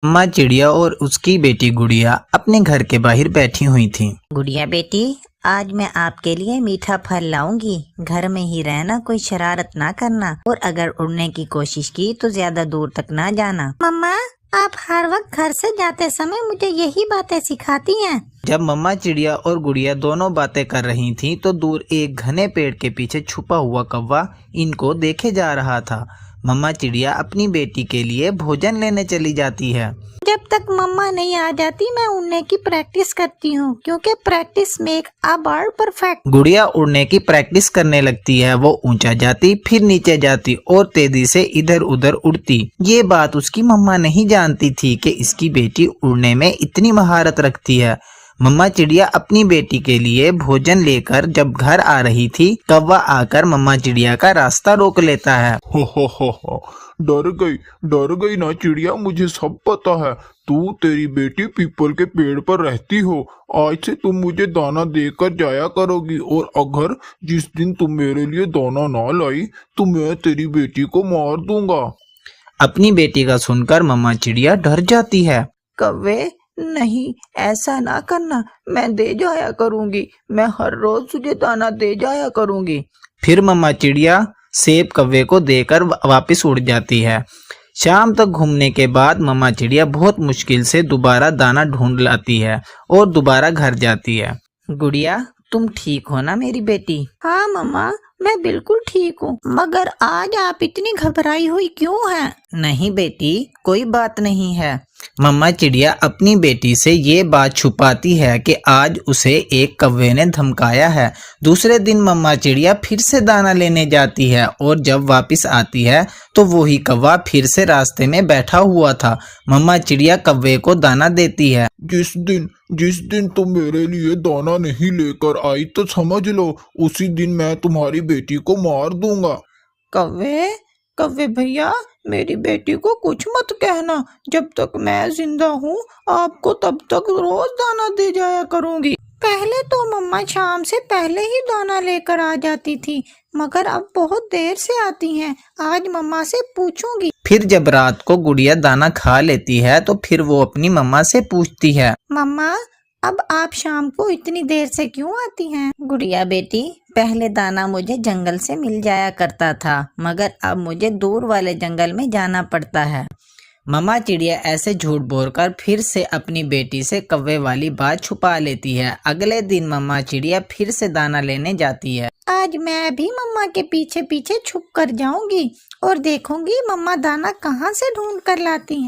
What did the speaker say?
माँ चिड़िया और उसकी बेटी गुड़िया अपने घर के बाहर बैठी हुई थीं। गुड़िया बेटी, आज मैं आपके लिए मीठा फल लाऊंगी। घर में ही रहना, कोई शरारत ना करना, और अगर उड़ने की कोशिश की तो ज्यादा दूर तक ना जाना। मम्मा, आप हर वक्त घर से जाते समय मुझे यही बातें सिखाती हैं। जब मम्मा चिड़िया और गुड़िया दोनों बातें कर रही थीं, तो दूर एक घने पेड़ के पीछे छुपा हुआ कौवा इनको देखे जा रहा था। मम्मा चिड़िया अपनी बेटी के लिए भोजन लेने चली जाती है। जब तक मम्मा नहीं आ जाती मैं उड़ने की प्रैक्टिस करती हूँ, क्योंकि practice make a bird perfect. गुड़िया उड़ने की प्रैक्टिस करने लगती है। वो ऊंचा जाती, फिर नीचे जाती और तेजी से इधर उधर उड़ती। ये बात उसकी मम्मा नहीं जानती थी कि इसकी बेटी उड़ने में इतनी महारत रखती है। मम्मा चिड़िया अपनी बेटी के लिए भोजन लेकर जब घर आ रही थी, कौवा आकर मम्मा चिड़िया का रास्ता रोक लेता है। हो, डर गई ना चिड़िया, मुझे सब पता है। तू तेरी बेटी पीपल के पेड़ पर रहती हो। आज से तुम मुझे दाना देकर जाया करोगी, और अगर जिस दिन तुम मेरे लिए दाना ना लाई तो मैं तेरी बेटी को मार दूंगा। अपनी बेटी का सुनकर मम्मा चिड़िया डर जाती है। कौवे, नहीं, ऐसा ना करना, मैं दे जाया करूंगी, मैं हर रोज तुझे दाना दे जाया करूंगी। फिर मम्मा चिड़िया सेब कौवे को देकर वापस उड़ जाती है। शाम तक घूमने के बाद मम्मा चिड़िया बहुत मुश्किल से दोबारा दाना ढूंढ लाती है और दोबारा घर जाती है। गुड़िया, तुम ठीक हो ना मेरी बेटी? हाँ मम्मा, मैं बिल्कुल ठीक हूँ, मगर आज आप इतनी घबराई हुई क्यों हैं? नहीं बेटी, कोई बात नहीं है। मम्मा चिड़िया अपनी बेटी से ये बात छुपाती है कि आज उसे एक कौवे ने धमकाया है। दूसरे दिन मम्मा चिड़िया फिर से दाना लेने जाती है और जब वापस आती है तो वही कौवा फिर से रास्ते में बैठा हुआ था। मम्मा चिड़िया कौवे को दाना देती है। जिस दिन तुम मेरे लिए दाना नहीं लेकर आई तो समझ लो उसी दिन मैं तुम्हारी बेटी को मार दूंगा। कौवे भैया, मेरी बेटी को कुछ मत कहना। जब तक मैं जिंदा हूँ आपको तब तक रोज दाना दे जाया करूँगी। पहले तो मम्मा शाम से पहले ही दाना लेकर आ जाती थी, मगर अब बहुत देर से आती हैं। आज मम्मा से पूछूंगी। फिर जब रात को गुड़िया दाना खा लेती है तो फिर वो अपनी मम्मा से पूछती है, मम्मा, अब आप शाम को इतनी देर से क्यों आती हैं? गुड़िया बेटी, पहले दाना मुझे जंगल से मिल जाया करता था, मगर अब मुझे दूर वाले जंगल में जाना पड़ता है। मम्मा चिड़िया ऐसे झूठ बोलकर फिर से अपनी बेटी से कौवे वाली बात छुपा लेती है। अगले दिन मम्मा चिड़िया फिर से दाना लेने जाती है। आज मैं भी मम्मा के पीछे पीछे छुप कर जाऊंगी और देखूंगी मम्मा दाना कहाँ से ढूंढ कर लाती हैं।